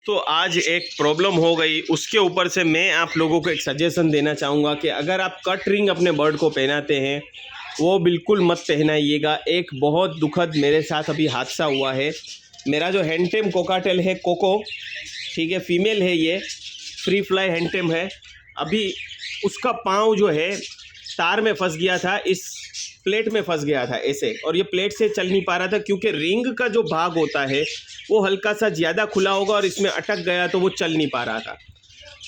तो आज एक प्रॉब्लम हो गई, उसके ऊपर से मैं आप लोगों को एक सजेशन देना चाहूँगा कि अगर आप कट रिंग अपने बर्ड को पहनाते हैं वो बिल्कुल मत पहनाइएगा। एक बहुत दुखद मेरे साथ अभी हादसा हुआ है। मेरा जो हैंडटेम कोकाटेल है कोको, ठीक है, फीमेल है, ये फ्री फ्लाई हैंडटेम है। अभी उसका पाँव जो है तार में फंस गया था, इस प्लेट में फंस गया था ऐसे, और ये प्लेट से चल नहीं पा रहा था क्योंकि रिंग का जो भाग होता है वो हल्का सा ज़्यादा खुला होगा और इसमें अटक गया तो वो चल नहीं पा रहा था।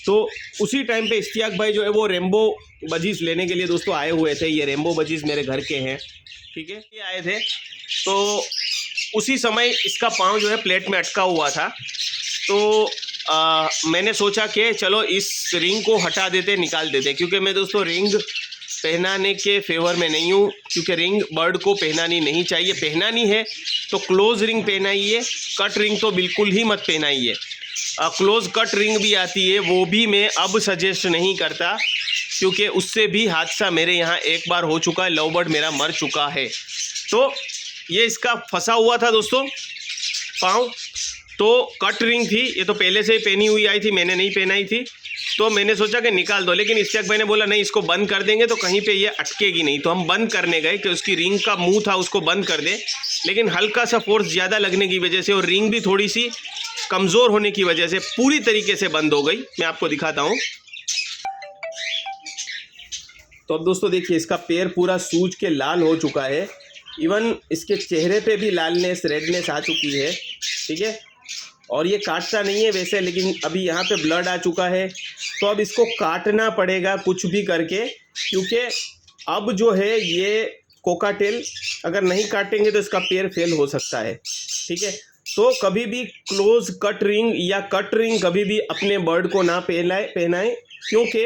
तो उसी टाइम पे इश्तियाक भाई जो है वो रेम्बो बजीज लेने के लिए दोस्तों आए हुए थे। ये रेम्बो बजीज मेरे घर के हैं, ठीक है, ये आए थे। तो उसी समय इसका पाँव जो है प्लेट में अटका हुआ था। तो मैंने सोचा कि चलो इस रिंग को हटा देते, निकाल देते, क्योंकि मैं दोस्तों रिंग पहनाने के फेवर में नहीं हूँ, क्योंकि रिंग बर्ड को पहनानी नहीं चाहिए। पहनानी है तो क्लोज रिंग पहनाइए, कट रिंग तो बिल्कुल ही मत पहनाइए। क्लोज कट रिंग भी आती है, वो भी मैं अब सजेस्ट नहीं करता, क्योंकि उससे भी हादसा मेरे यहाँ एक बार हो चुका है, लव बर्ड मेरा मर चुका है। तो ये इसका फंसा हुआ था दोस्तों पाँव, तो कट रिंग थी, ये तो पहले से ही पहनी हुई आई थी, मैंने नहीं पहनाई थी। तो मैंने सोचा कि निकाल दो, लेकिन इश्तियाक भाई ने बोला नहीं, इसको बंद कर देंगे तो कहीं पे ये अटकेगी नहीं। तो हम बंद करने गए कि उसकी रिंग का मुंह था उसको बंद कर दे, लेकिन हल्का सा फोर्स ज़्यादा लगने की वजह से और रिंग भी थोड़ी सी कमज़ोर होने की वजह से पूरी तरीके से बंद हो गई। मैं आपको दिखाता हूँ। तो अब दोस्तों देखिए, इसका पैर पूरा सूज के लाल हो चुका है, इवन इसके चेहरे पे भी लालनेस, रेडनेस आ चुकी है, ठीक है। और ये काटता नहीं है वैसे, लेकिन अभी यहाँ पे ब्लड आ चुका है। तो अब इसको काटना पड़ेगा कुछ भी करके, क्योंकि अब जो है ये कोकाटेल अगर नहीं काटेंगे तो इसका पैर फेल हो सकता है, ठीक है। तो कभी भी क्लोज कट रिंग या कट रिंग कभी भी अपने बर्ड को ना पहनाएं, क्योंकि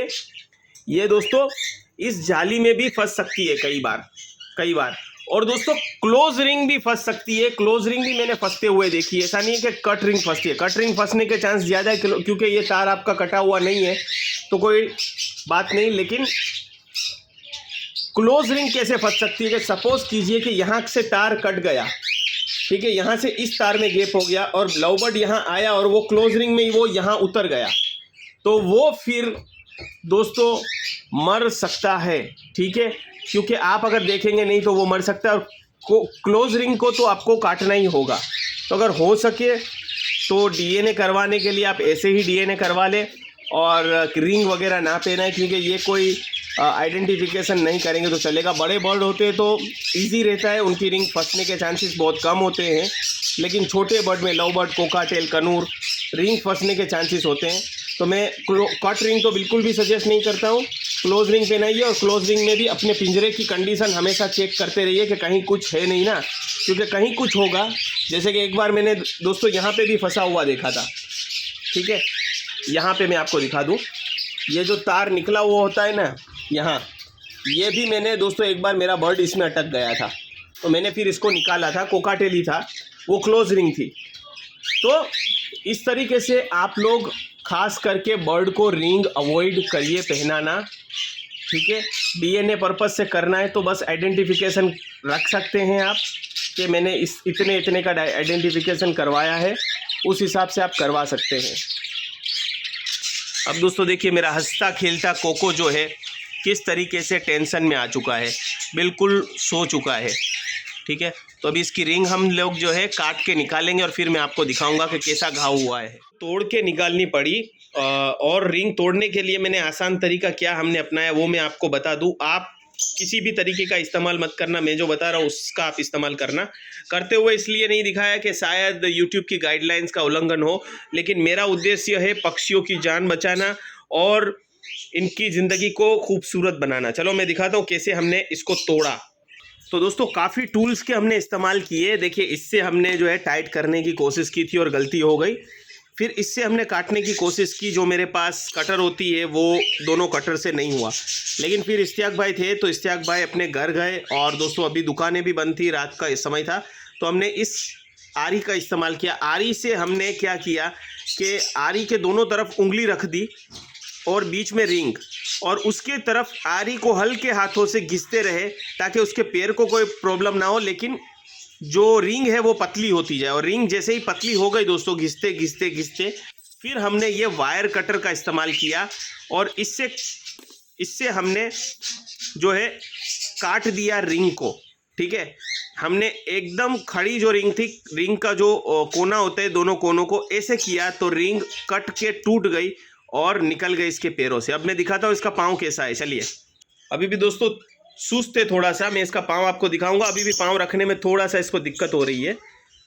ये दोस्तों इस जाली में भी फंस सकती है कई बार। और दोस्तों क्लोज रिंग भी फंस सकती है, क्लोज रिंग भी मैंने फंसते हुए देखी है। ऐसा नहीं है कि कट रिंग फंसती है, कट रिंग फंसने के चांस ज़्यादा है, क्योंकि ये तार आपका कटा हुआ नहीं है तो कोई बात नहीं। लेकिन क्लोज रिंग कैसे फंस सकती है कि सपोज कीजिए कि यहाँ से तार कट गया, ठीक है, यहाँ से इस तार में गैप हो गया और लव बर्ड यहाँ आया और वो क्लोज रिंग में ही वो यहाँ उतर गया, तो वो फिर दोस्तों मर सकता है, ठीक है। क्योंकि आप अगर देखेंगे नहीं तो वो मर सकता है, और क्लोज रिंग को तो आपको काटना ही होगा। तो अगर हो सके तो डीएनए करवाने के लिए आप ऐसे ही डीएनए करवा लें और रिंग वगैरह ना पहनाएं, क्योंकि ये कोई आइडेंटिफिकेशन नहीं करेंगे तो चलेगा। बड़े बर्ड होते हैं तो इजी रहता है, उनकी रिंग फंसने के चांसेस बहुत कम होते हैं, लेकिन छोटे बर्ड में लव बर्ड, कोकाटेल, कनूर, रिंग फंसने के चांसेस होते हैं। तो मैं कट रिंग तो बिल्कुल भी सजेस्ट नहीं करता हूँ, क्लोज रिंग पहनाइए। और क्लोज रिंग में भी अपने पिंजरे की कंडीशन हमेशा चेक करते रहिए कि कहीं कुछ है नहीं ना, क्योंकि कहीं कुछ होगा। जैसे कि एक बार मैंने दोस्तों यहाँ पे भी फंसा हुआ देखा था, ठीक है, यहाँ पे मैं आपको दिखा दूँ, ये जो तार निकला हुआ होता है ना यहाँ, ये भी मैंने दोस्तों एक बार मेरा बर्ड इसमें अटक गया था, तो मैंने फिर इसको निकाला था, कोकाटेल ही था, वो क्लोज रिंग थी। तो इस तरीके से आप लोग खास करके बर्ड को रिंग अवॉइड करिए पहनाना, ठीक है। डीएनए पर्पस से करना है तो बस आइडेंटिफिकेशन रख सकते हैं आप कि मैंने इस इतने का आइडेंटिफिकेशन करवाया है, उस हिसाब से आप करवा सकते हैं। अब दोस्तों देखिए, मेरा हंसता खेलता कोको जो है किस तरीके से टेंशन में आ चुका है, बिल्कुल सो चुका है, ठीक है। तो अभी इसकी रिंग हम लोग जो है काट के निकालेंगे और फिर मैं आपको दिखाऊंगा कि कैसा घाव हुआ है। तोड़ के निकालनी पड़ी, और रिंग तोड़ने के लिए मैंने आसान तरीका क्या हमने अपनाया वो मैं आपको बता दूं। आप किसी भी तरीके का इस्तेमाल मत करना, मैं जो बता रहा हूँ उसका आप इस्तेमाल करना। करते हुए इसलिए नहीं दिखाया कि शायद यूट्यूब की गाइडलाइंस का उल्लंघन हो, लेकिन मेरा उद्देश्य है पक्षियों की जान बचाना और इनकी ज़िंदगी को खूबसूरत बनाना। चलो मैं दिखाता हूँ कैसे हमने इसको तोड़ा। तो दोस्तों काफ़ी टूल्स के हमने इस्तेमाल किए। देखिए, इससे हमने जो है टाइट करने की कोशिश की थी और गलती हो गई। फिर इससे हमने काटने की कोशिश की, जो मेरे पास कटर होती है वो दोनों कटर से नहीं हुआ। लेकिन फिर इश्तियाक भाई थे तो इश्तियाक भाई अपने घर गए, और दोस्तों अभी दुकानें भी बंद थी, रात का समय था, तो हमने इस आरी का इस्तेमाल किया। आरी से हमने क्या किया कि आरी के दोनों तरफ उंगली रख दी और बीच में रिंग, और उसके तरफ आरी को हल्के हाथों से घिसते रहे ताकि उसके पैर को कोई प्रॉब्लम ना हो, लेकिन जो रिंग है वो पतली होती जाए। और रिंग जैसे ही पतली हो गई दोस्तों, घिसते घिसते घिसते फिर हमने ये वायर कटर का इस्तेमाल किया और इससे हमने जो है काट दिया रिंग को। ठीक है, हमने एकदम खड़ी जो रिंग थी, रिंग का जो कोना होता है दोनों कोनों को ऐसे किया तो रिंग कट के टूट गई और निकल गई इसके पैरों से। अब मैं दिखाता हूँ इसका पाँव कैसा है। चलिए, अभी भी दोस्तों सुस्त है थोड़ा सा, मैं इसका पाँव आपको दिखाऊंगा। अभी भी पाँव रखने में थोड़ा सा इसको दिक्कत हो रही है।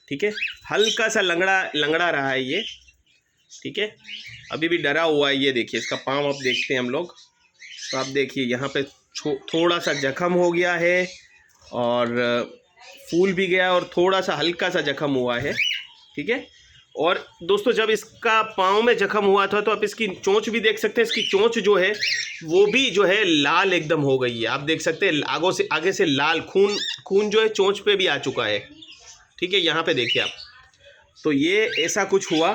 ठीक है, हल्का सा लंगड़ा रहा है ये। ठीक है, अभी भी डरा हुआ है ये। देखिए इसका पाँव अब देखते हैं हम लोग। तो आप देखिए यहाँ पे थोड़ा सा जख्म हो गया है और फूल भी गया और थोड़ा सा हल्का सा जख्म हुआ है। ठीक है, और दोस्तों जब इसका पाँव में जख्म हुआ था तो आप इसकी चोंच भी देख सकते हैं। इसकी चोंच जो है वो भी जो है लाल एकदम हो गई है। आप देख सकते हैं आगे से लाल खून जो है चोंच पे भी आ चुका है। ठीक है, यहाँ पे देखिए आप। तो ये ऐसा कुछ हुआ।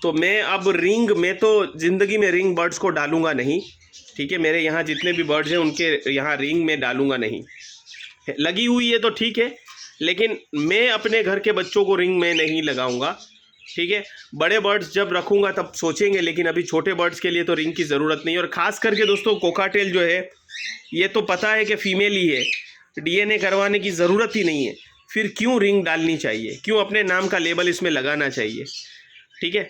तो मैं तो ज़िंदगी में रिंग बर्ड्स को डालूंगा नहीं। ठीक है, मेरे यहाँ जितने भी बर्ड्स हैं उनके यहाँ रिंग में डालूंगा नहीं। लगी हुई है तो ठीक है, लेकिन मैं अपने घर के बच्चों को रिंग में नहीं लगाऊंगा। ठीक है, बड़े बर्ड्स जब रखूंगा तब सोचेंगे, लेकिन अभी छोटे बर्ड्स के लिए तो रिंग की ज़रूरत नहीं है। और ख़ास करके दोस्तों कोकाटेल जो है ये तो पता है कि फ़ीमेल ही है, डीएनए करवाने की ज़रूरत ही नहीं है। फिर क्यों रिंग डालनी चाहिए, क्यों अपने नाम का लेबल इसमें लगाना चाहिए। ठीक है,